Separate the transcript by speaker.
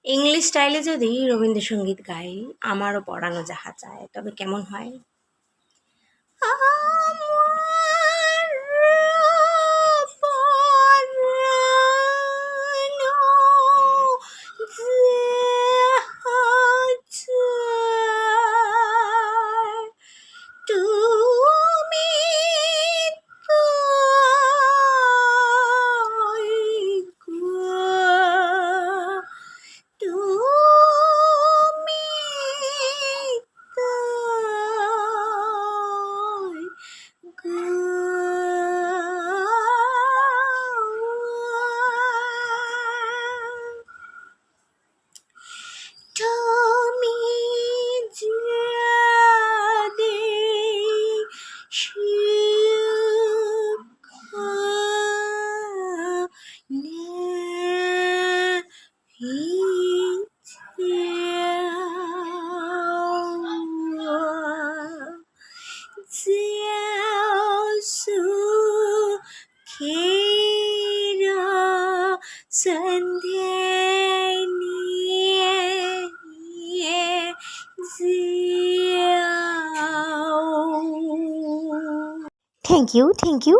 Speaker 1: English স্টাইলে যদি রবীন্দ্রসঙ্গীত গাই, আমারও পরানো যাহা চায়, তবে কেমন হয়? আমার পরানো যাহা চায়, তুমি তাই গো, তুমি তাই গো। তুমি যদি সন্ধে নিয়ে যাও।
Speaker 2: Thank you